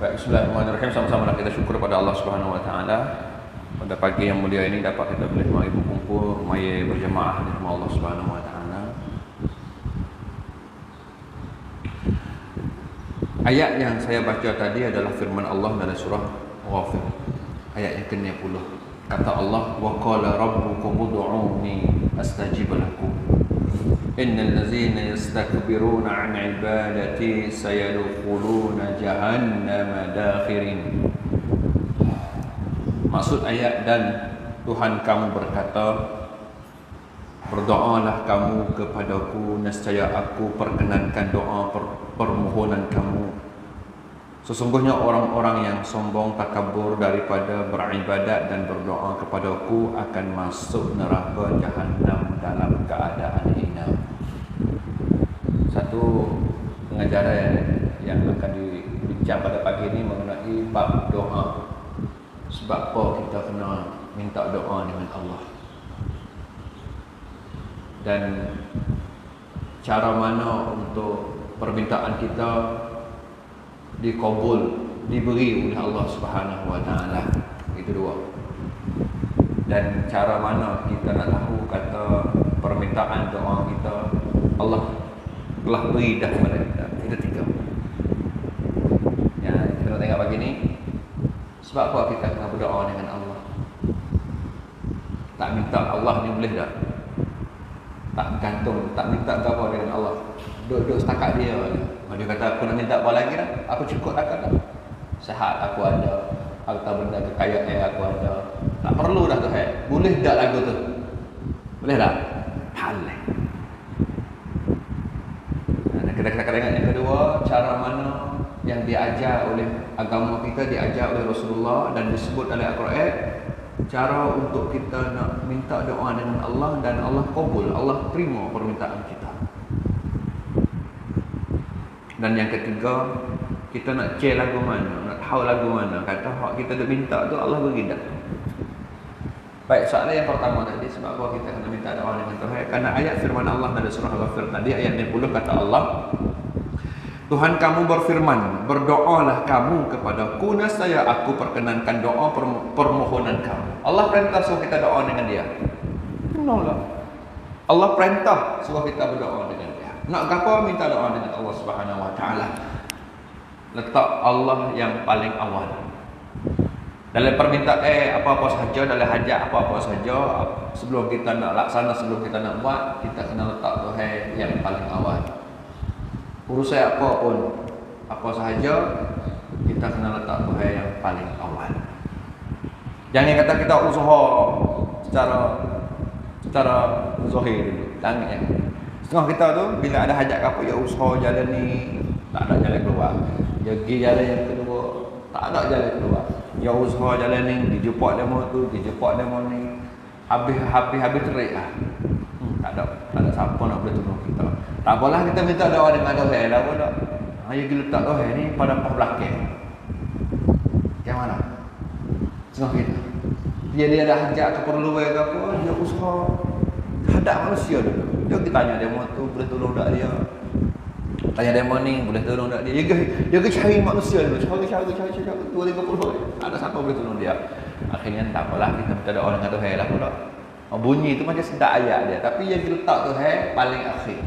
Baik, bismillahirrahmanirrahim. Sama-sama kita syukur pada Allah Subhanahu wa taala. Pada pagi yang mulia ini dapat kita boleh mari berkumpul, mari berjemaah di rumah Allah Subhanahu wa taala. Ayat yang saya baca tadi adalah firman Allah dalam surah Ghafir. Ayat yang ke-60. Kata Allah, "Wa qala rabbukum ud'uni astajib lakum. Innal ladzina yastakbiruna 'an 'ibadati sayadkhuluna jahannama dakhirin." Maksud ayat, dan Tuhan kamu berkata, berdoalah kamu kepadaku, nescaya aku perkenankan doa permohonan kamu. Sesungguhnya orang-orang yang sombong takabur daripada beribadat dan berdoa kepadaku akan masuk neraka Jahannam dalam keadaan hina. Satu pengajaran yang akan dibincang pada pagi ini mengenai bab doa. Sebab apa kita kena minta doa dengan Allah, dan cara mana untuk permintaan kita dikabul, diberi oleh Allah Subhanahu wa taala. Itu dua. Dan cara mana kita nak tahu kata permintaan doa kita Allah telah beri dah kepada kita. Itu tiga. Ya, kita nak tengok pagi ni sebab apa kita kena berdoa dengan Allah. Tak minta Allah ni boleh tak? Tak gantung, tak minta apa dengan Allah. Duduk setakat dia. Dia kata aku nak minta apa lagi dah? Aku cukup dah kata. Sehat aku ada, harta benda kekayaan aku ada. Tak perlu dah tu. Boleh tak lagu tu? Boleh tak? Boleh. Kita tengok yang kedua, cara mana yang diajar oleh agama kita, diajar oleh Rasulullah dan disebut dalam Al-Quran, cara untuk kita nak minta doa dengan Allah dan Allah kabul, Allah terima permintaan kita. Dan yang ketiga, kita nak cek lagu mana, nak tahu lagu mana, kata hak kita nak minta tu Allah beri dah. Baik, soalan yang pertama tadi, sebab apa kita kena minta doa dengan Tuhan? Karena ayat firman Allah dalam surah Al-Ghafir tadi, ayat 60, kata Allah, Tuhan kamu berfirman, berdoalah kamu kepadaku, nescaya aku perkenankan doa permohonan kamu. Allah perintah suruh kita doa dengan dia. Allah perintah suruh kita berdoa dengan dia. Nak apa? Minta doa dengan Allah Subhanahu wa taala. Letak Allah yang paling awal. Dalam permintaan apa-apa sahaja, dalam hajat apa-apa sahaja, sebelum kita nak laksana, sebelum kita nak buat, kita kena letak Tuhan yang paling awal. Urusan apa pun, apa sahaja, kita kena letak Tuhan yang paling awal. Jangan kata kita usaha secara zahir dulu. Jangan ya. Setengah kita tu bila ada hajat apa, ya usaha jalan ni, tak ada jalan keluar. Ya pergi jalan yang kedua, tak ada jalan keluar. Ya usaha jalan ni, dijumpa demo tu, dijumpa demo ni, habis terik lah. Tak ada siapa nak boleh tolong kita. Tak apalah kita minta doa dengan Tuhan lah pun tak. Ya kita letak Tuhan ni pada pah belakang. Yang mana? Setengah kita. Dia ada hajat keperluan ke apa, dia usaha hadap manusia dulu. Dia tanya demo tu boleh tolong tak dia. Tanya demo ni boleh tolong tak dia. Dia cari manusia dulu. Cari 2-30. Ada siapa boleh tolong dia. Akhirnya tak apalah kita minta doa dengan Tuhan lah pula. Bunyi tu macam sedap ayat dia, tapi yang diletak Tuhan paling akhir.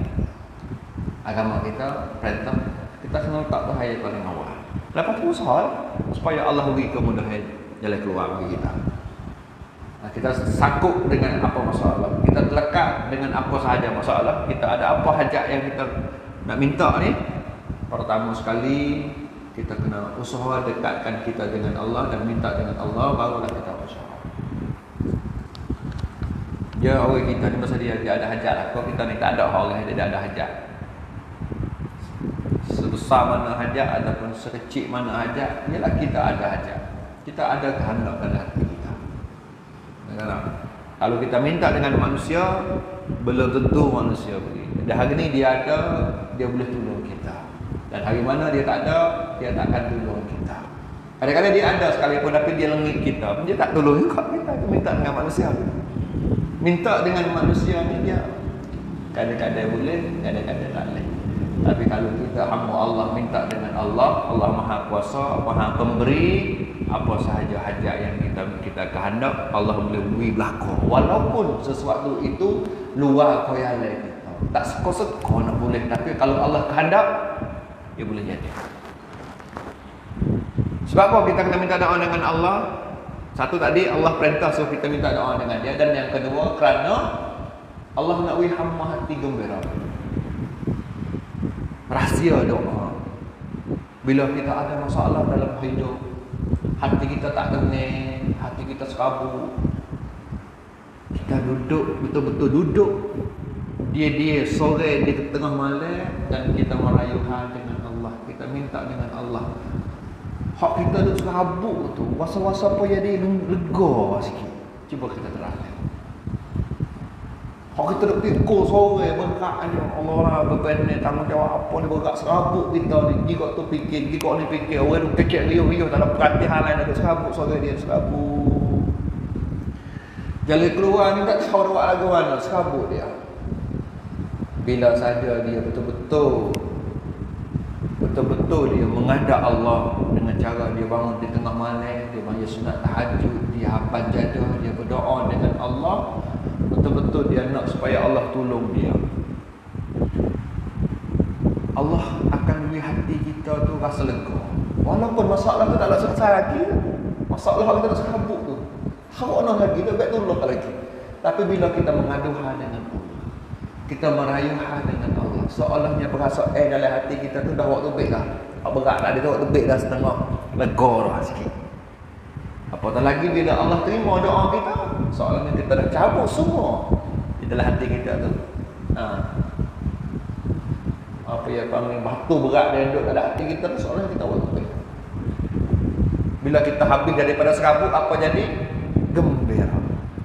Agama kita perintah kita kena letak Tuhan yang paling awal. Lepas tu usaha supaya Allah beri kemudahan jalan keluar bagi kita. Kita sakut dengan apa masalah, kita terlekat dengan apa sahaja masalah, kita ada apa hajat yang kita nak minta ni, pertama sekali kita kena usaha dekatkan kita dengan Allah dan minta dengan Allah, barulah kita usaha. Dia orang kita ni masa dia ada hajat lah. Kalau kita ni tak ada orang yang ada hajat, sebesar mana hajat ataupun sekecil mana hajat, ialah kita ada hajat, kita ada kehendak dalam hati kita. Kalau kita minta dengan manusia, belum tentu manusia beri. Dan hari ni dia ada, dia boleh tolong kita. Dan hari mana dia tak ada, dia tak akan tolong kita. Kadang-kadang dia ada sekalipun, tapi dia lengit kita, dia tak tolong juga kita. Minta dengan manusia, minta dengan manusia ni dia kadang-kadang boleh, kadang-kadang tak boleh. Tapi kalau kita hamba Allah, minta dengan Allah, Allah Maha Kuasa, Maha Pemberi, apa sahaja hajat yang kita kehendak, Allah boleh beri belaka. Walaupun sesuatu itu luar khayal kita, tak seko-seko nak boleh, tapi kalau Allah kehendak, dia boleh jadi. Sebab apa kita kena minta doa dengan Allah? Satu tadi, Allah perintah suruh kita minta doa dengan dia. Dan yang kedua, kerana Allah nak beri hamba hati gembira. Rahsia doa. Bila kita ada masalah dalam hidup, hati kita tak tenang, hati kita serabut, kita duduk, betul-betul duduk dia sore di tengah malam, dan kita merayuhan dengan Allah, kita minta dengan Allah. Hak kita duduk serabut tu, wasa-wasa apa jadi lega sikit. Cuba kita terangkan. Hak kita duduk pikul sore, berkatnya Allah lah, beban ni, tanggungjawab apa ni, berkat serabut kita ni. Jika tu fikir, jika ni fikir, orang duduk kecek riuh-riuh, tak ada perhatian lain, duduk serabut sore dia, serabut. Jalan keluar ni tak tahu nak buat lagu mana, serabut dia. Bila saja dia betul-betul dia menghadap Allah dengan cara dia bangun di tengah malam, dia banyak sunat tahajud, dia hafal jadah, dia berdoa dengan Allah, betul-betul dia nak supaya Allah tolong dia. Allah akan beri hati kita tu rasa lega. Walaupun masalah tu tak nak selesai lagi, masalah kita nak serabut tu, harap nak lagi, lebih tolong lagi. Tapi bila kita mengaduhan dengan Allah, kita merayuhan dengan Allah, seolahnya berasa dalam hati kita tu dah waktu baik dah. Berat dah, dia dah waktu baik dah, setengah lega dah sikit. Apatah lagi bila Allah terima doa kita, seolahnya kita dah cabut semua di dalam hati kita tu. Apa yang panggil batu berat yang duduk dalam hati kita tu, seolahnya kita waktu baik. Bila kita habis daripada serabut, apa jadi? Gembira,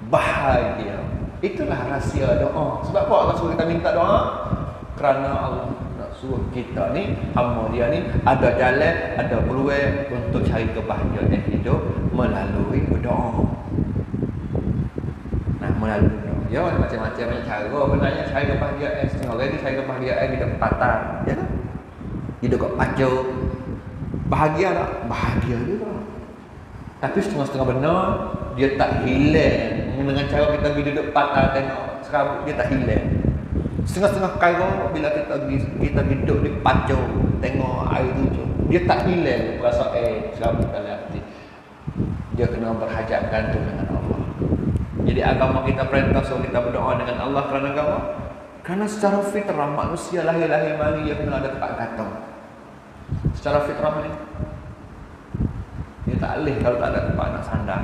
bahagia. Itulah rahsia doa. Sebab apa Allah suruh kita minta doa? Kerana Allah nak suruh kita ni, hamba dia ni, ada jalan, ada peluang untuk cari kebahagiaan hidup melalui berdoa. Nah, melalui berdoa. Ya, macam-macam cara sebenarnya cari kebahagiaan. Setengah lagi cari kebahagiaan hidup patah, ya kan? Hidup kat pacu. Bahagia tak? Bahagia juga. Tapi setengah-setengah benar, dia tak hilang. Dengan cara kita pergi duduk patah tengok serabut, dia tak hilang. Setengah-setengah kala bila kita duduk di pacu tengok air tujuh, dia tak hilang perasaan serabut dalam hati. Dia kena berhajat gantung dengan Allah. Jadi agama kita perintah suruh kita berdoa dengan Allah kerana agama. Kerana secara fitrah manusia lahir-lahir mari dia kena ada tempat gantung. Secara fitrah ni dia tak boleh kalau tak ada tempat nak sandar.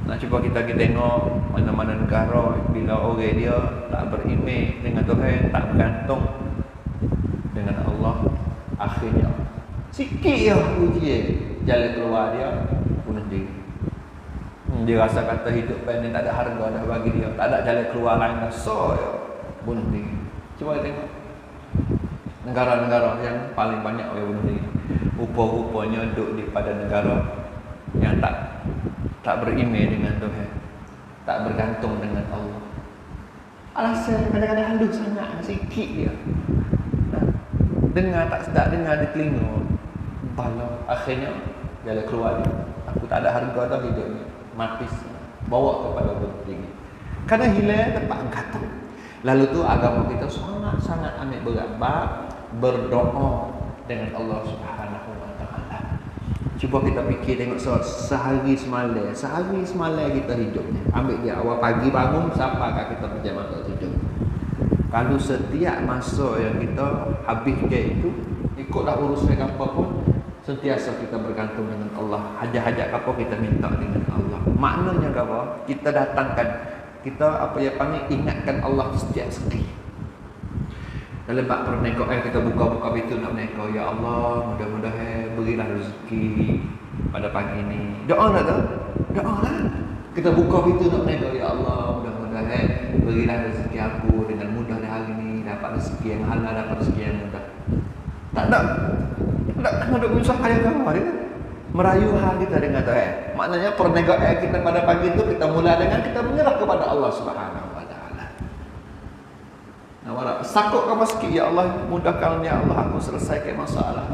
Nah, cuba kita tengok mana-mana negara bila orang dia tak beriman dengan Tuhan, tak bergantung dengan Allah, akhirnya sikit ya ujian jalan keluar dia bunuh diri. Dia rasa kata hidup ni tak ada harga dah bagi dia, tak ada jalan keluar lain dah, so ya, bunuh diri. Cuba tengok negara-negara yang paling banyak orang bunuh diri, rupa-rupanya duduk di pada negara yang tak beriman dengan Tuhan, tak bergantung dengan Allah. Alasan kadang-kadang halus sangat, sikit dia. Dengar tak sedap, dengar di telinga, bala akhirnya jalan keluar dia. Aku tak ada harga dah hidup ni, mati, bawa kepada bunuh diri. Kerana hilang tempat gantung. Lalu tu agama kita sangat-sangat ambil berat bab berdoa dengan Allah Subhanahu wa taala. Cuba kita fikir tengok sehari semalam kita hidup ni. Ambil dia awal pagi bangun sampai kita berjam mata tidur. Kalau setiap masa yang kita habis ke itu, ikutlah urusan apa pun, sentiasa kita bergantung dengan Allah. Hajat-hajat apa kita minta dengan Allah. Maknanya apa? Kita datangkan, kita apa yang panggil ingatkan Allah setiap sekali. Dalam bab perniagaan kita buka-buka pintu nak menikah, ya Allah, mudah-mudahan berilah rezeki pada pagi ini. Doa tak tu? Doa lah. Kita buka pintu nak menikah, ya Allah, mudah-mudahan berilah rezeki aku dengan mudah di hari ini, dapat rezeki yang halal, dapat rezeki yang mudah. Tak kena duk menyusah ayah kamu dia. Merayu hal kita dengan Tuhan. Maknanya perniagaan kita pada pagi itu kita mula dengan kita menyerah kepada Allah Subhanahu wa taala. Nah, Nampak tak? Sakut kamu sikit, ya Allah, mudahkan ya Allah aku selesaikan masalah.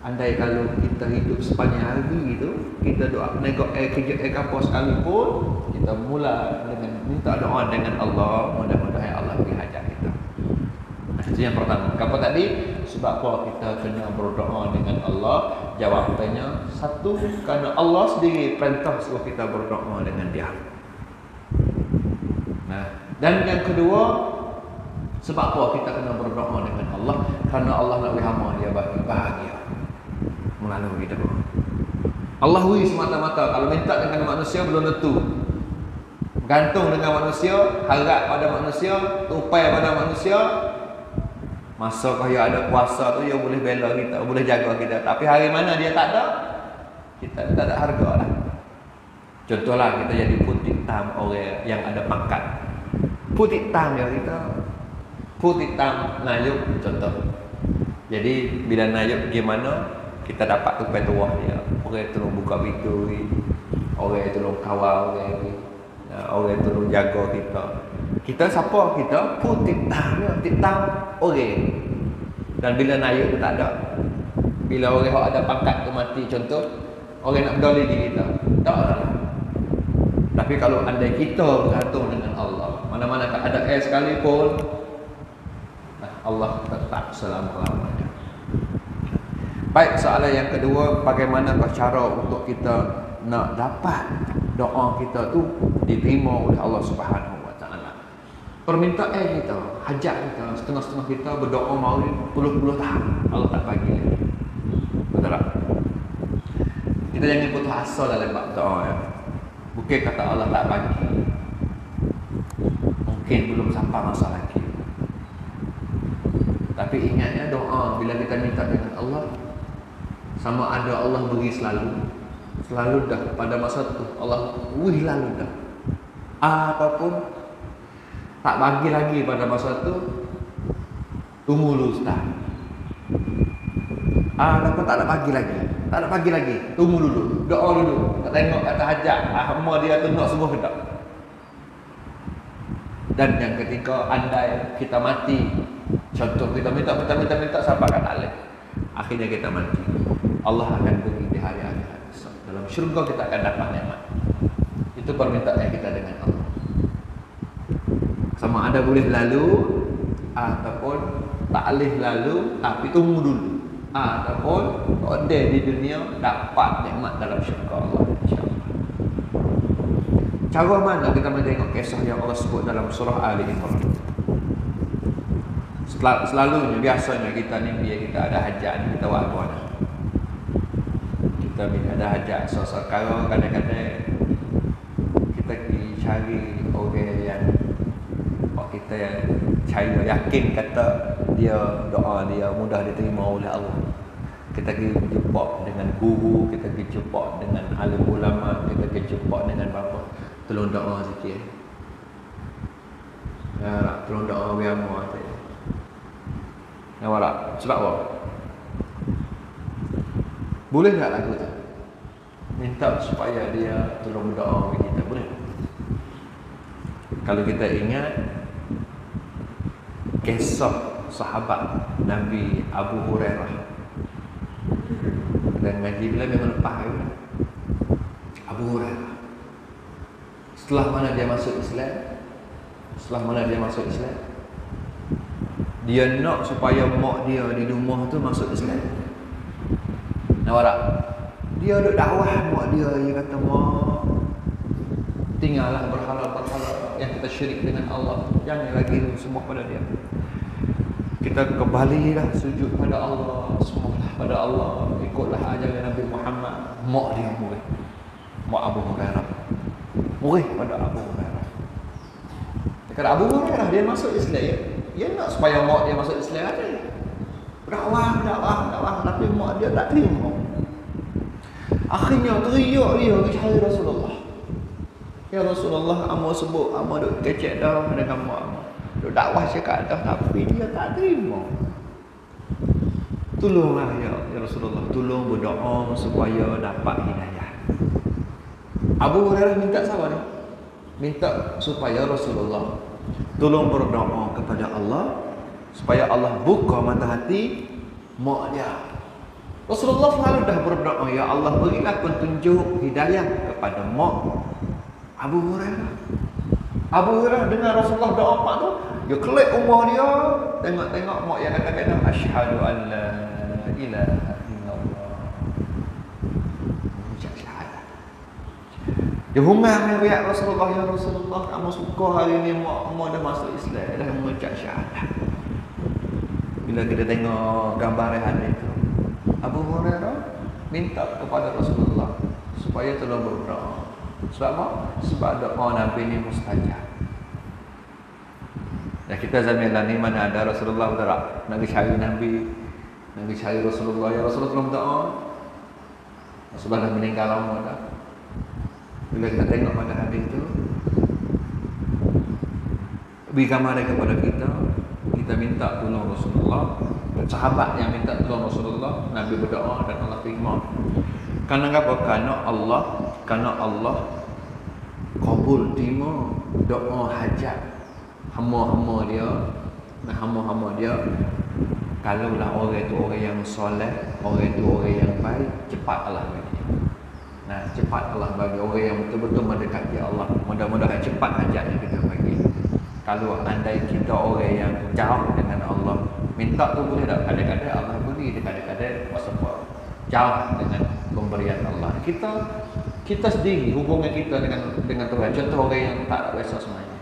Andai kalau kita hidup sepanjang hari itu, kita doa negok kerja kapal sekalipun, kita mula dengan minta doa dengan Allah, mudah-mudahan Allah beri hajat kita. Itu yang pertama. Apa tadi? Sebab apa kita kena berdoa dengan Allah? Jawabannya satu, kerana Allah sendiri perintah suruh kita berdoa dengan Dia. Nah, dan yang kedua, sebab apa kita kena berdoa dengan Allah? Kerana Allah nak beri hamba Dia bahagia melalui kita. Allah wui semata-mata. Kalau minta dengan manusia belum tentu. Bergantung dengan manusia, harap pada manusia, tupai pada manusia. Masa kaya ada kuasa tu, dia boleh bela kita, boleh jaga kita. Tapi hari mana dia tak ada, kita tak ada harga lah. Contohlah kita jadi putih hitam orang yang ada pangkat. Putih hitam ya kita. Putih hitam nayuk contoh. Jadi bila nayuk gimana, kita dapat tupai tuah dia. Orang tolong buka pintu, orang tolong kawal orang tolong jaga kita. Kita siapa? Kita putih hitam orang. Dan bila naik tu tak ada. Bila orang yang ada pangkat tu mati, contoh orang nak berdoleh di kita, tak ada. Tapi kalau andai kita bergantung dengan Allah, mana-mana ada air sekalipun, Allah tetap selama-lamanya. Baik, soalan yang kedua, bagaimanakah cara untuk kita nak dapat doa kita tu diterima oleh Allah Subhanahu Wa Taala? Permintaan kita, hajat kita, setengah-setengah kita berdoa mau puluh-puluh tahun Allah tak bagi lagi. Betul tak? Kita jangan putus asa dalam bab doa ya. Bukan kata Allah tak bagi, mungkin belum sampai masa lagi. Tapi ingatnya doa bila kita minta dengan Allah, sama ada Allah beri selalu dah pada masa tu Allah beri lalu dah. Apapun tak bagi lagi pada masa tu, tunggu dulu Ustaz. Apapun tak nak bagi lagi, tunggu dulu, doa dulu, tak tengok kata hajat, hamba dia tu nak semua ke tak. Dan yang ketiga, andai kita mati, contoh kita minta sampai kat alam, akhirnya kita mati, Allah akan beri di hari akhirat. Dalam syurga kita akan dapat nikmat. Itu permintaan kita dengan Allah. Sama ada boleh lalu ataupun tak boleh lalu, tapi tunggu dulu. Ataupun ada di dunia dapat nikmat dalam syurga Allah, insya-Allah. Cara mana kita menengok kisah yang Allah sebut dalam surah Ali Imran? Selalunya, biasanya kita ni bila kita ada hajat, kita buat apa? Kita bila ada hajat sekarang, kadang-kadang kita pergi cari orang yang kita yang cari yakin kata dia doa dia mudah diterima oleh Allah. Kita pergi jumpa dengan guru, kita pergi jumpa dengan alim ulama, kita pergi jumpa dengan bapa. Tolong doa sikit. Ya, tolong doa biar mu ada. Nampak tak? Sebab apa? Boleh tak lagu tu? Minta supaya dia tolong doa bagi kita, boleh? Kalau kita ingat kisah sahabat Nabi Abu Hurairah, dan ngaji bila memang lepas Abu Hurairah, setelah mana dia masuk Islam, dia nak supaya mak dia di rumah tu masuk Islam. Nampak tak? Dia duk dakwah mak dia kata, mak, tinggallah berhala-berhala yang kita syirik dengan Allah, jangan lagi semua pada dia. Kita kembalilah sujud pada Allah, semualah pada Allah, ikutlah ajaran Nabi Muhammad. Mak dia murid, mak Abu Hurairah murid pada Abu Hurairah. Dekat Abu Hurairah dia masuk Islam ya. Dia nak supaya mak dia masuk Islam ada. Dakwah, tapi mak dia tak terima. Akhirnya teriak dia ke cari Rasulullah. Ya Rasulullah, amo sebut, amo duk kecek dah dengan mak amo. Duk dakwah cakap dah, tapi dia tak terima. Tolonglah ya Rasulullah, tolong berdoa supaya dapat hidayah. Abu Hurairah minta siapa ni? Minta supaya Rasulullah tolong berdoa kepada Allah supaya Allah buka mata hati mak dia. Rasulullah selalu dah berdoa, ya Allah berilah petunjuk hidayah kepada mak Abu Hurairah. Abu Hurairah dengar Rasulullah doa mak tu, dia kelip umur dia, tengok-tengok mak yang kata-kata asyhadu an la ilaha illallah. Ucap syahadat. Dia humam riwayat Rasulullah, ya Rasulullah, kamu suka hari ni mak dah masuk Islam, dah mengucap syahadat. Bila kita tengok gambar hadis itu, Abu Hurairah minta kepada Rasulullah supaya tolong berdoa. Sebab apa? Sebab doa Nabi ni mustajab. Dan kita zaman ni mana ada Rasulullah berdoa, nak cari Nabi, nak cari Rasulullah, ya Rasulullah tolong doa. Rasulullah dah meninggal lama dah. Bila kita tengok pada hadis itu, beri gambar kepada kita, kita minta tolong Rasulullah. Sahabat yang minta tolong Rasulullah, Nabi berdoa dan Allah terima. Karena apa? Karena Allah kabul terima doa hajat hamba-hamba dia. Nah, hamba-hamba dia, kalaulah orang itu orang yang soleh, orang itu orang yang baik, cepat Allah bagi. Nah, cepat Allah bagi orang yang betul-betul mendekati Allah. Mudah-mudahan cepat hajatnya kita bagi. Kalau andai kita orang yang jauh dengan Allah, minta tu boleh tak? Kadang-kadang Allah beri, kadang-kadang sebab jauh dengan pemberian Allah. Kita sendiri hubungan kita dengan Tuhan. Contoh orang yang tak ada biasa semuanya,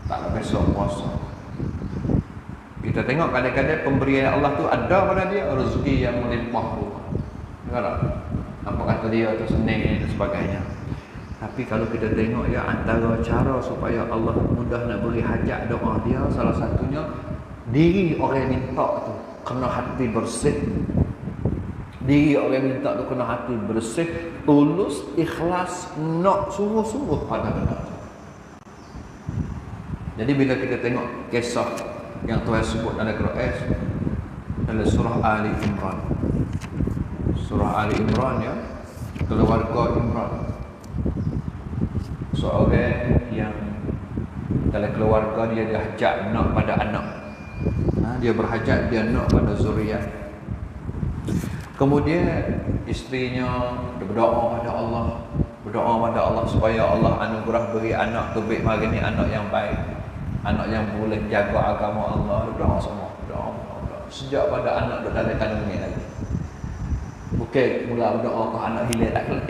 tak ada biasa puasa. Kita tengok kadang-kadang pemberian Allah tu ada pada dia, rezeki yang melimpah ruah. Dengar apa kata dia tu senang dan sebagainya. Tapi kalau kita tengok ya, antara cara supaya Allah mudah nak beri hajat doa dia, salah satunya diri orang yang minta tu kena hati bersih. Diri orang yang minta tu kena hati bersih, tulus, ikhlas, nak sungguh-sungguh pada benda tu. Jadi bila kita tengok kisah yang Tuhan sebut dalam Quran, dalam surah Ali Imran. Surah Ali Imran ya, keluarga Imran. Seorang yang dalam keluarga dia hajat nak pada anak. Dia berhajat, dia nak pada zuriat. Kemudian isterinya berdoa pada Allah supaya Allah anugerah beri anak terbaik hari ni, anak yang baik, anak yang boleh jaga agama Allah. Doa semua, doa. Sejak pada anak dah dalam kandung ni lagi. Bukan mula berdoa ke anak hilang tak kelak.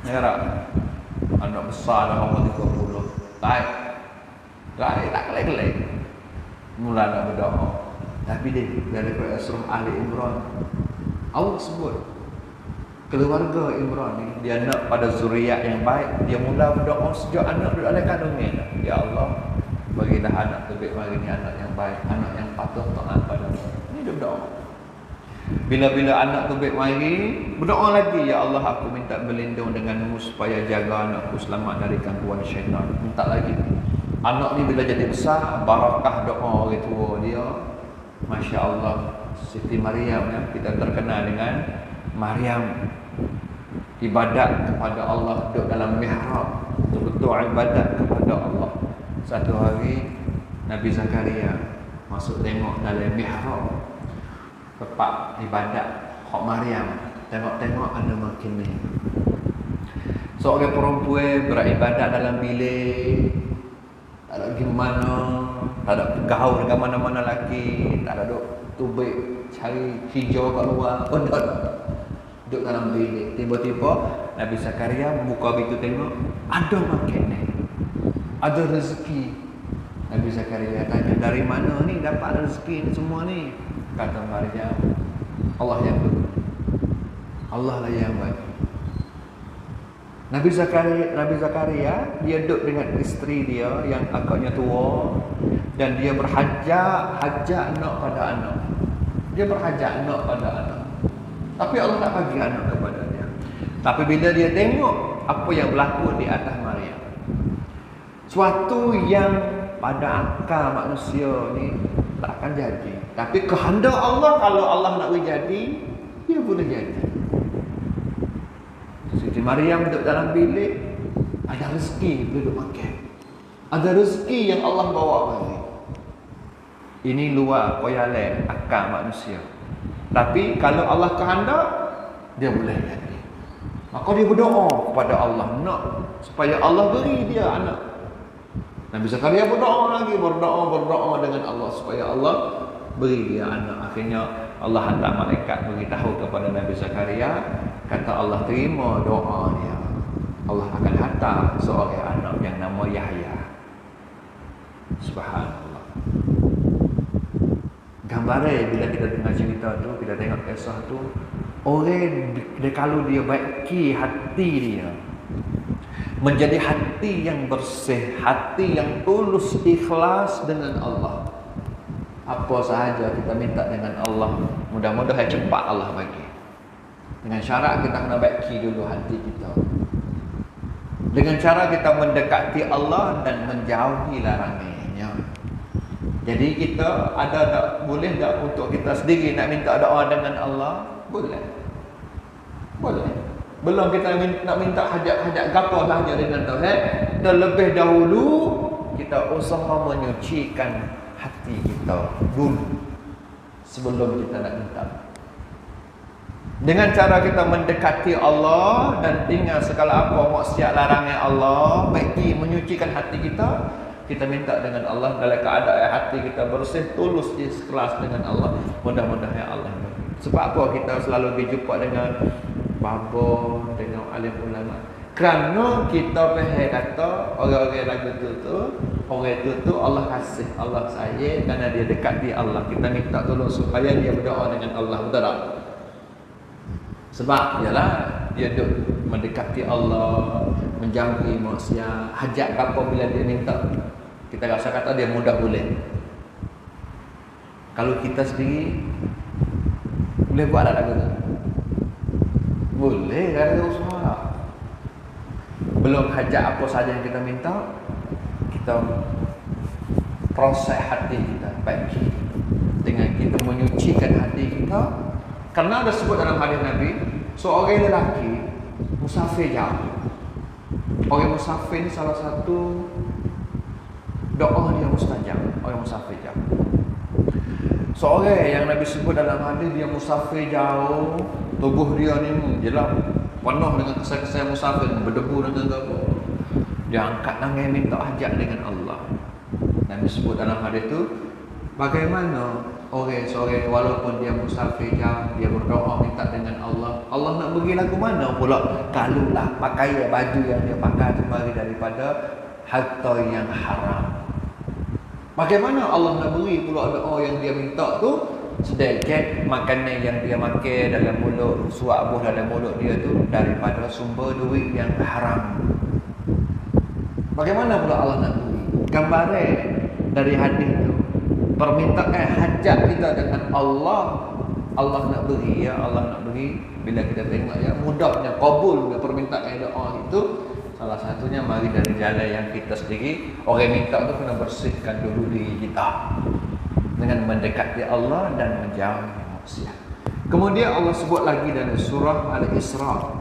Ngerti? Anak besar dah umur 30. Tak kelak. Mula nak berdoa. Tapi dia dari surah Ali Imran, Allah sebut keluarga Imran ni dia nak pada zuriat yang baik. Dia mula berdoa sejak anak duduk dalam kandungnya. Ya Allah, bagilah anak terbaik hari ni, anak yang baik, anak yang patuh taat padamu. Ini dia berdoa. Bila anak terbaik hari, berdoa lagi, ya Allah aku minta berlindung denganmu supaya jaga anakku selamat dari gangguan syaitan. Minta lagi. Anak ni bila jadi besar, barakah doa orang tua dia. Masya Allah, Siti Maryam ya, kita terkenal dengan Maryam. Ibadat kepada Allah, duduk dalam mihrab, betul-betul ibadat kepada Allah. Satu hari Nabi Zakaria masuk tengok dalam mihrab, tempat ibadat Hak Maryam, tengok-tengok ada makin ni. Seorang perempuan beribadat dalam bilik, tak ada gimana, tak ada gaul dengan mana-mana lelaki, tak ada duk tubik cari hijau kat luar, duduk dalam bilik. Tiba-tiba Nabi Zakaria buka pintu tengok, ada makan ni, ada rezeki. Nabi Zakaria tanya, dari mana ni dapat rezeki ni semua ni? Kata Maryam, Allah yang beri, Allah lah yang bagi. Nabi Zakaria dia duduk dengan isteri dia yang agaknya tua, dan dia hajat nak pada anak. Dia berhajat nak pada anak. Tapi Allah tak bagi anak kepada dia. Tapi bila dia tengok apa yang berlaku di atas Maryam, suatu yang pada akal manusia ni tak akan jadi. Tapi kehendak Allah, kalau Allah nak jadi, dia boleh jadi. Siti Maryam duduk dalam bilik, ada rezeki, duduk makan. Ada rezeki yang Allah bawa bagi. Ini luar koyale akal manusia. Tapi kalau Allah kehendak, dia boleh jadi. Maka dia berdoa kepada Allah nak supaya Allah beri dia anak. Nabi Zakaria berdoa dengan Allah supaya Allah beri dia anak. Akhirnya Allah hantar malaikat beritahu kepada Nabi Zakaria, kata Allah terima doa dia. Allah akan hantar seorang anak yang nama Yahya. Subhanallah. Gambarnya bila kita dengar cerita tu, kita tengok kisah tu, orang kalau dia baiki hati dia menjadi hati yang bersih, hati yang tulus ikhlas dengan Allah. Apa sahaja kita minta dengan Allah, mudah-mudahan cepat Allah bagi. Dengan syarat kita kena baiki dulu hati kita. Dengan cara kita mendekati Allah dan menjauhi larangannya. Jadi kita boleh tak untuk kita sendiri nak minta doa dengan Allah? Boleh. Belum kita nak minta hajat-hajat gapo sahaja dengan Tuhan, terlebih dahulu kita usaha menyucikan hati kita dulu sebelum kita nak minta. Dengan cara kita mendekati Allah dan tinggal segala apa maksiat larangan Allah, baiki menyucikan hati kita, kita minta dengan Allah dalam keadaan hati kita bersih, tulus, ikhlas dengan Allah. Mudah-mudahan Allah bagi. Sebab apa kita selalu berjumpa dengan baba, dengan alim ulama? Kerana kita faham kata orang-orang lagu tu orang tu Allah kasih, Allah sayang kerana dia dekat di Allah. Kita minta tolong supaya dia berdoa dengan Allah, betul tak? Sebab ialah dia duk mendekati Allah, menjauhi maksiat, hajat apa bila dia minta, kita rasa kata dia mudah boleh. Kalau kita sendiri boleh buat tak lagu tu? Boleh kan usaha. Belum hajat apa saja yang kita minta, kita proses hati kita baiki dengan kita menyucikan hati kita. Karena ada sebut dalam hadis Nabi, seorang lelaki musafir jauh. Orang musafir ni salah satu doa dia mustajab. Orang musafir jauh. Seorang yang Nabi sebut dalam hadis dia musafir jauh, tubuh dia ni jelas penuh dengan kesan-kesan musafir, berdebu dengan apa. Dia angkat tangan minta hajat dengan Allah. Nabi sebut dalam hadis tu, bagaimana orang-orang walaupun dia musafir jauh, dia berdoa minta dengan Allah, Allah nak bagi lagu mana pula kalau lah pakai baju yang dia pakai kembali daripada harta yang haram. Bagaimana Allah nak beri pula doa yang dia minta tu, sedangkan makanan yang dia makan dalam mulut, suap buah dalam mulut dia tu daripada sumber duit yang haram. Bagaimana pula Allah nak beri? Gambaran dari hadis tu, permintaan hajat kita dengan Allah, Allah nak beri, ya Allah nak beri. Bila kita tengok ya mudahnya kabul permintaan doa itu, salah satunya mari dari jalan yang kita sendiri. Orang minta tu kena bersihkan dulu diri kita dengan mendekati Allah dan menjauhi maksiat. Kemudian Allah sebut lagi dalam surah Al-Isra,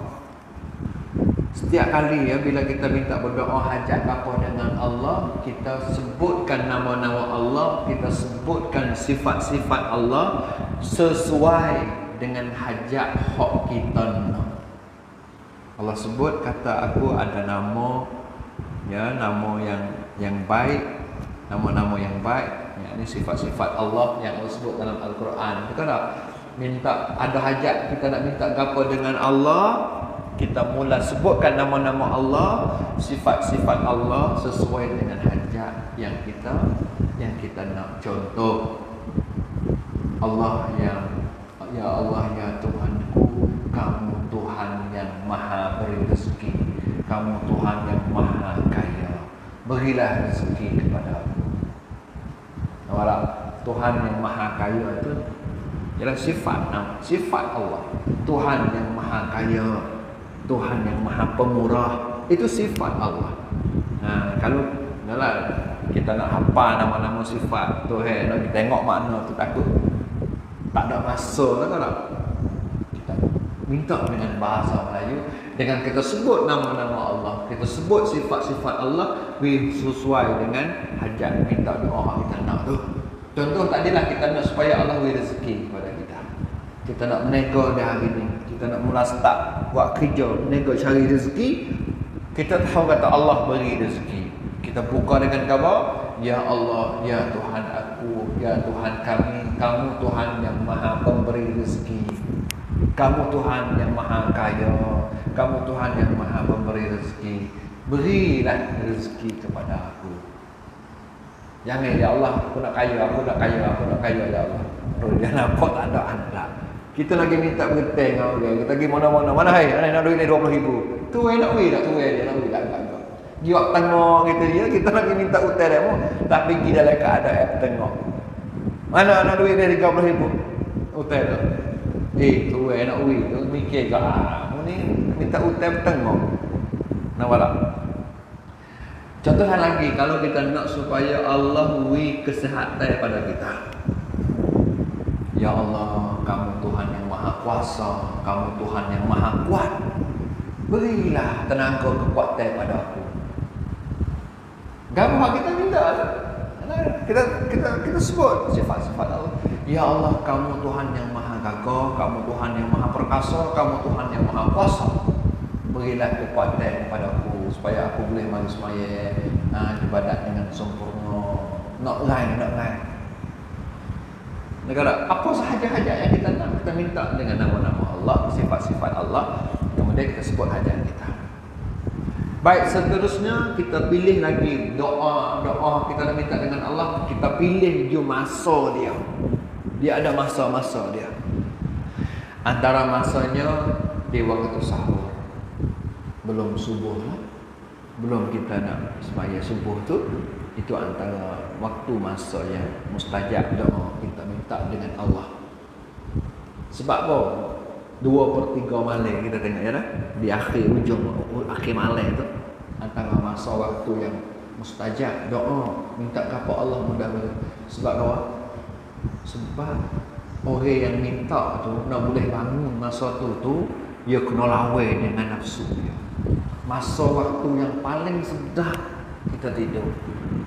setiap kali ya bila kita minta berdoa hajat apa dengan Allah, kita sebutkan nama-nama Allah, kita sebutkan sifat-sifat Allah sesuai dengan hajat hak kita nak. Allah sebut kata aku ada nama, ya nama yang baik, nama-nama yang baik, ya, ini sifat-sifat Allah yang Allah sebut dalam Al-Quran. Kita nak minta ada hajat, kita nak minta apa dengan Allah, kita mula sebutkan nama-nama Allah, sifat-sifat Allah sesuai dengan hajat yang kita nak. Contoh, Allah ya Allah ya Tuhanku, kamu Tuhan yang maha beri rezeki, kamu Tuhan yang maha kaya, berilah rezeki kepada aku. Nampak Tuhan yang maha kaya itu ialah sifat Allah. Tuhan yang maha kaya, Tuhan yang maha pemurah, itu sifat Allah. Nah, kalau kita nak hafal nama-nama sifat Tuhan, nak tengok makna tu takut tak ada masa lah tak? Minta dengan bahasa Melayu, dengan kita sebut nama-nama Allah, kita sebut sifat-sifat Allah, sesuai dengan hajat minta doa kita nak tu. Contoh tadilah kita nak supaya Allah beri rezeki kepada kita. Kita nak menego dah hari ni, kita nak mula start buat kerja, menego cari rezeki. Kita tahu kata Allah beri rezeki. Kita buka dengan khabar, ya Allah, ya Tuhan aku, ya Tuhan kami, kamu Tuhan yang maha pemberi rezeki. Kamu Tuhan yang maha kaya, kamu Tuhan yang maha pemberi rezeki. Berilah rezeki kepada aku. Jangan ya Allah, aku nak kaya, aku nak kaya, aku nak kaya ya Allah. Terus dia nampak tak ada anak. Kita lagi minta berteng dengan orang. Kita pergi mana-mana. Mana hai? Ana nak duit ni 20,000. Tu nak duit tak? Tu dia nak duit tak? Jiwak tengok kita dia, kita lagi minta hutang dia pun tak pergi dalam keadaan tengok. Mana nak duit dia 30,000? Hutang tu. Tu nak duit tu mikir ke ni minta hutang tengok. Nampak tak? Contohnya lagi, kalau kita nak supaya Allah beri kesihatan pada kita. Ya Allah, kamu Tuhan yang maha kuasa, kamu Tuhan yang maha kuat. Berilah tenaga kekuatan pada aku. Gampang kita minta. Kita sebut sifat-sifat Allah. Ya Allah, kamu Tuhan yang maha gagah, kamu Tuhan yang maha perkasa, kamu Tuhan yang maha kuasa. Berilah kekuatan kepada aku supaya aku boleh mari semaya ibadat dengan sempurna. Nak lain. Negara apa sahaja hajat yang kita nak, kita minta dengan nama-nama Allah, sifat-sifat Allah, kemudian kita sebut hajat kita. Baik, seterusnya kita pilih lagi doa kita nak minta dengan Allah, kita pilih je masa dia. Dia ada masa-masa dia. Antara masanya di waktu sahur. Belum subuh lah. Belum kita nak sembahyang subuh tu, itu antara waktu masa yang mustajab doa kita minta dengan Allah. Sebab apa? 2/3 malam kita tengok ya dah, di akhir malam tu antara masa waktu yang mustajab doa minta kepada Allah mudah-mudahan. Sebab apa? Sebab orang yang minta tu nak boleh bangun masa tu dia kena lawan dengan nafsu dia. Masa waktu yang paling sedap kita tidur.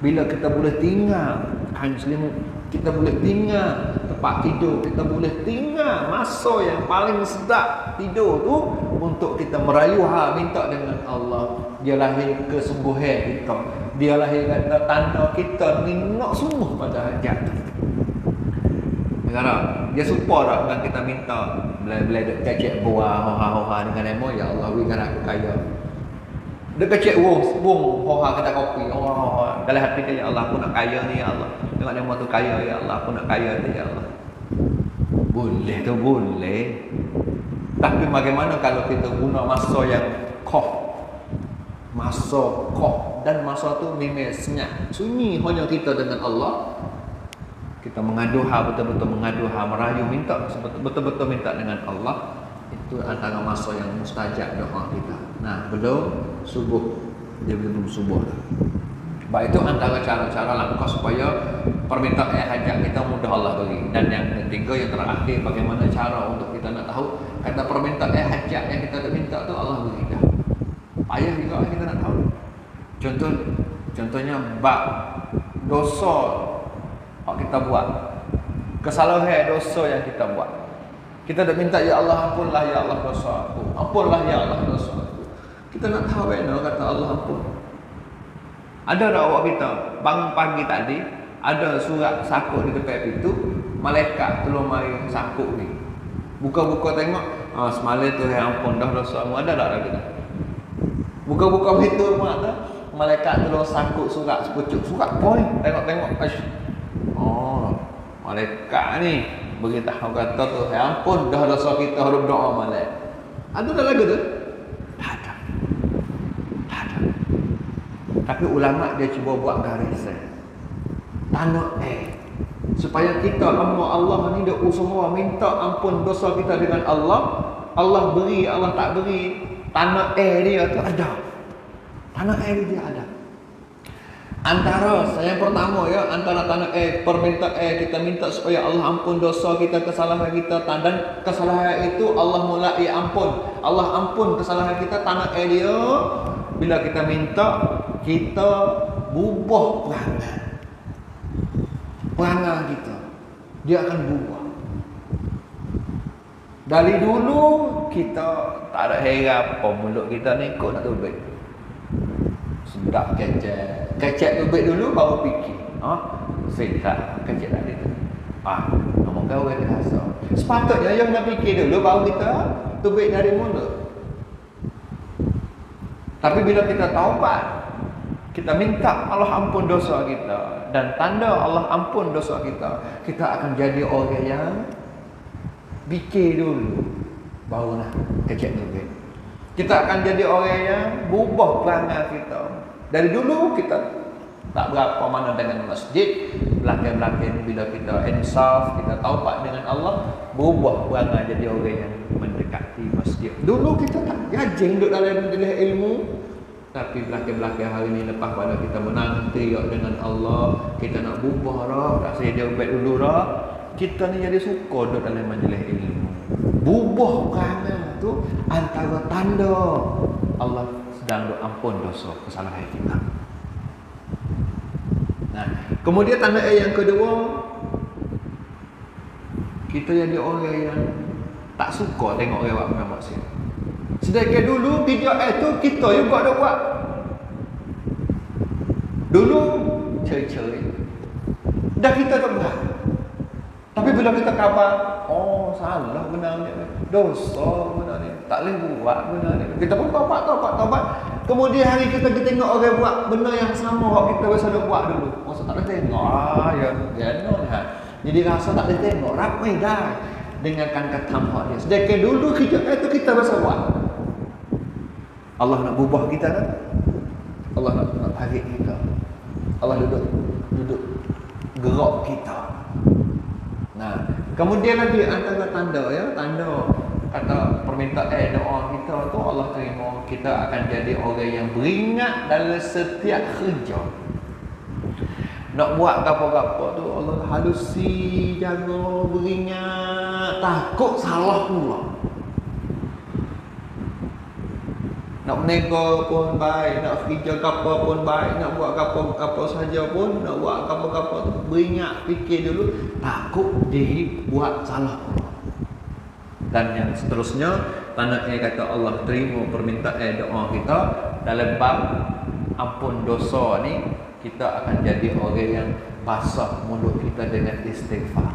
Bila kita boleh tinggal kain selimut, kita boleh tinggal tempat tidur, kita boleh tinggal masa yang paling sedap tidur tu untuk kita merayu minta dengan Allah. Dia lahir kesembuhan kita, dia lahir kata tanda kita ni nak semua pada hajat. Negara dia support tak dengan kita minta bila dek kecek buah hoha dengan emo ya Allah berikan aku kaya. Dia kecek wong hoha kata kopi. Dalam hati dia ya Allah aku nak kaya ni ya Allah. Tengok dia tu kaya ya Allah, aku nak kaya ni ya Allah. Boleh tu boleh. Tapi bagaimana kalau kita guna masa yang dan masa tu memang senyap sunyi hanya kita dengan Allah. Kita betul-betul merayu minta betul-betul minta dengan Allah. Itu antara masa yang mustajab doa kita. Nah, belum subuh. Dia belum subuh. Baik, itu antara cara-cara langkah supaya permintaan hajat kita mudah Allah beri. Dan yang ketiga, yang terakhir, bagaimana cara untuk kita nak tahu kata permintaan hajat yang kita nak minta tu Allah beri dah. Payah juga kita nak tahu. Contohnya bab dosa yang kita buat. Kesalahan dosa yang kita buat. Kita dah minta ya Allah ampunlah ya Allah dosa aku. Ampunlah ya Allah dosa aku. Kita nak tahu kata Allah ampun. Ada tak awak kita bangun pagi tadi ada surat sakut di depan pintu, malaikat tolong mari sakut ni. Buka-buka tengok, semalam tu yang ampun dah dosa mu ada tak kita? Buka-buka pintu rumah tu, malaikat tolong sakut surat sepucuk. Surat apa ni? Tengok-tengok. Malaikat ni beritahu kata tu, ampun dah dosa kita harus doa malam. Ada tak lagu tu? Tak ada. Tapi ulama dia cuba buat garisan. Tanda supaya kita hamba Allah ni dia usaha minta ampun dosa kita dengan Allah. Allah beri, Allah tak beri. Tanda dia tu ada. Tanda dia ada. Antara yang pertama ya, antara tanda kita minta supaya Allah ampun dosa kita, kesalahan kita, dan kesalahan itu Allah mulai ampun. Allah ampun kesalahan kita, tanda dia bila kita minta, kita bubah perangai kita. Dia akan bubah. Dari dulu kita tak ada heran apa mulut kita ni kok nak tubik. Sedap kecek tubik dulu baru fikir. Sedap kecek tadi tu. Ngomong kau kan rasa. Sepatutnya yang nak fikir dulu baru kita tubik dari mulut. Tapi bila kita taubat, kita minta Allah ampun dosa kita, dan tanda Allah ampun dosa kita, kita akan jadi orang yang fikir dulu baru nak kecek tubik. Kita akan jadi orang yang berubah perangai kita. Dari dulu kita tak berapa mana dengan masjid. Belakang-belakang bila kita insaf, kita taubat dengan Allah, berubah perangai jadi orang yang mendekati masjid. Dulu kita tak gajing duduk dalam majlis ilmu. Tapi belakang-belakang hari ini lepas pada kita menanti dengan Allah, kita nak berubah dah, tak sedia ubat dulu dah. Kita ni jadi suka duduk dalam majlis ilmu. Berubah perangai tu antara tanda Allah sedang ampun dosa kesalahan kita. Nah, kemudian tanda yang kedua, kita jadi orang yang tak suka tengok orang buat maksiat. Sedangkan dulu bijak itu kita juga ada buat. Dulu ceri-ceri, dah kita dah buat. Tapi bila kita khabar, salah benar ni, dosa benar ni, tak boleh buat benar ni, kita pun taubat. Kemudian hari kita tengok orang buat benda yang sama yang kita biasa dah buat dulu, masa tak boleh tengok, jadi rasa tak boleh tengok, ramai dah dengarkan kata hak dia. Sedangkan dulu kita biasa buat. Allah nak ubah kita kan? Allah nak tarik kita. Allah duduk gerak kita. Nah, kemudian lagi antara tanda kata permintaan doa kita tu Allah terima, kita akan jadi orang yang beringat dalam setiap kerja. Nak buat apa-apa tu Allah halusi, jaga, beringat, takut salah pula. Nak menego pun baik, nak kerja apa pun baik, nak buat apa saja pun, nak buat apa tu beringat, fikir dulu, takut dibuat salah. Dan yang seterusnya, tanda kata Allah terima permintaan doa kita dalam bab ampun dosa ni, kita akan jadi orang yang basah mulut kita dengan istighfar.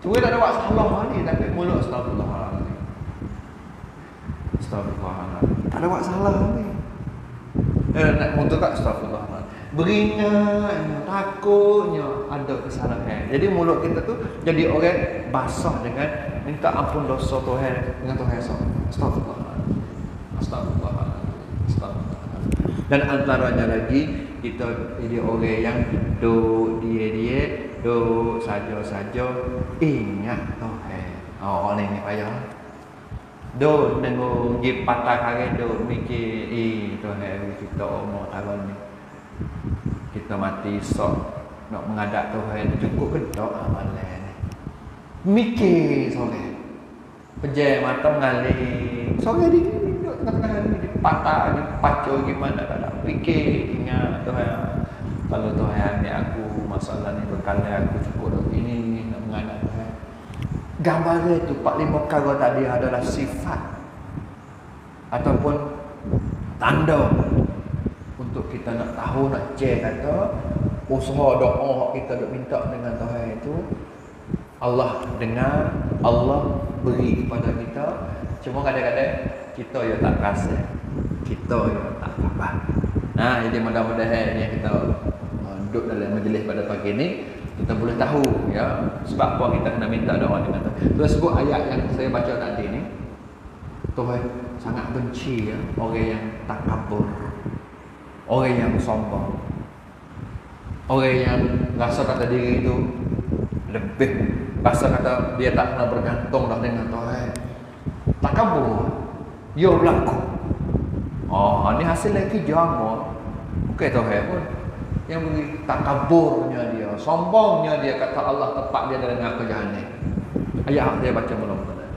Cuba tak ada buat salah ni, tapi mulut astagfirullahaladzim. Astagfirullahaladzim. Tak ada buat salah ni. Nak muntah tak astagfirullahaladzim. Beringat, takutnya ada kesalahan. Jadi mulut kita tu jadi orang basah dengan minta ampun dosa Tuhan dengan Tuhan astagfirullahaladzim. Astagfirullahaladzim. Dan antaranya lagi, kita jadi orang yang dia saja ingat Tuhan. Orang ni payah. Nengok pergi patah kari mikir Tuhan kita umur tahun ni, kita mati esok nak menghadap Tuhan, cukup ke tak amalan ni? Mikir sore, pejam mata mengalir sore di tengah-tengah ni, patah, dipacau gimana tak fikir, ingat Tuhan. Kalau Tuhan ambil aku masalah ni berkala aku cukup ini nak menghadap Tuhan. Gambar itu 4-5 perkara tadi adalah sifat ataupun tanda untuk kita nak tahu, nak cek kata usaha doa kita duk minta dengan Tuhan itu Allah dengar, Allah beri kepada kita. Cuma kadang-kadang kita ya tak rasa, kita ya tak apa. Nah, jadi mudah-mudahan yang kita duduk dalam majlis pada pagi ni, kita boleh tahu ya sebab apa kita kena minta doa dengan Tuhan. Tuhan sebut ayat yang saya baca tadi ni, Tuhan sangat benci ya orang yang takabur, orang yang sombong, orang yang rasa kata diri itu lebih, rasa kata dia tak nak bergantung dah dengan Tuhan. Takabur, dia berlaku. Ni hasil lagi jama. Bukan Tuhan pun. Yang beri takaburnya dia, sombongnya dia kata Allah tepat dia dalam neraka jahanam. Ayat dia baca mula-mula.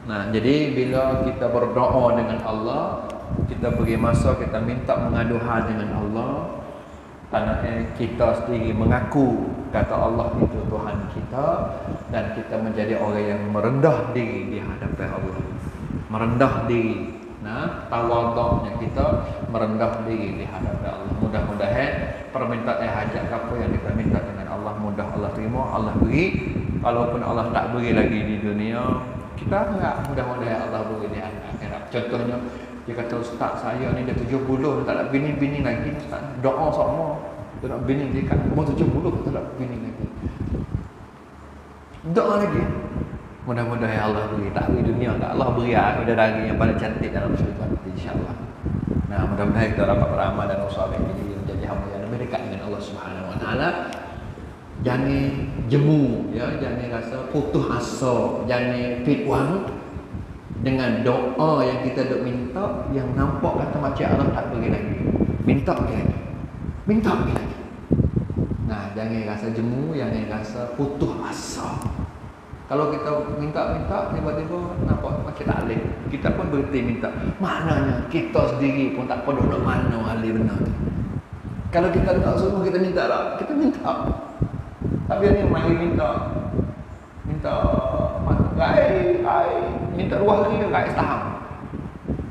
Nah, jadi bila kita berdoa dengan Allah, kita beri masa kita minta mengadu hal dengan Allah, kerana kita sendiri mengaku kata Allah itu Tuhan kita, dan kita menjadi orang yang merendah diri di hadapan Allah. Merendah diri. Nah, tawaduknya kita merendah diri di hadapan Allah. Mudah-mudahan permintaan hajat apa yang kita minta dengan Allah mudah Allah terima, Allah beri. Kalaupun Allah tak beri lagi di dunia, kita enggak, mudah-mudahan Allah beri di akhirat. Contohnya, dia kata ustaz saya ni dah 70 tak nak bini-bini lagi ustaz. Doa sama, tak nak bini dia kat umur 70 tak nak bini lagi. Doa lagi. Mudah-mudahan Allah beri, tak beri dunia, tak Allah beri bidadari yang paling cantik dalam syurga nanti insya-Allah. Nah, mudah-mudahan kita dapat beramal dan usaha ini menjadi hamba yang lebih dekat dengan Allah Subhanahu wa taala. Jangan jemu ya, jangan rasa putus asa, jangan fitwan dengan doa yang kita dok minta yang nampak kata macam Allah tak beri lagi. Minta lagi. Minta lagi. Nah, jangan rasa jemu, jangan rasa putus asa. Kalau kita minta-minta, tiba-tiba nampak macam tak boleh. Kita pun berhenti minta. Maknanya kita sendiri pun tak perlu nak mana ahli benar. Kalau kita nak suruh kita minta lah, kita minta. Tapi ni mari minta. Minta minta 2 hari ke gai setahun.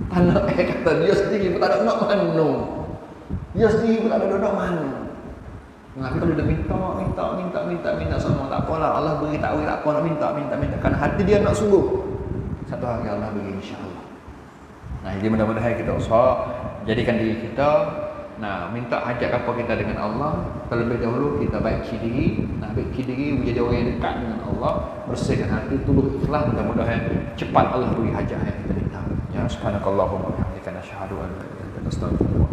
Tak nak kata dia sendiri pun tak nak mana. Dia sendiri pun tak nak mana. Nah, kalau dia minta semua tak apalah, Allah beri tak beri tak apa, nak minta kan hati dia nak sungguh. Satu hari Allah beri insya-Allah. Nah, jadi mudah-mudahan kita usaha jadikan diri kita minta hajat apa kita dengan Allah. Terlebih dahulu kita baiki diri, baiki diri menjadi orang yang dekat dengan Allah, bersihkan hati, tulus ikhlas, mudah-mudahan cepat Allah beri hajat yang kita minta. Ya, subhanakallahumma wa bihamdika nasyhadu an la ilaha illa anta astaghfiruka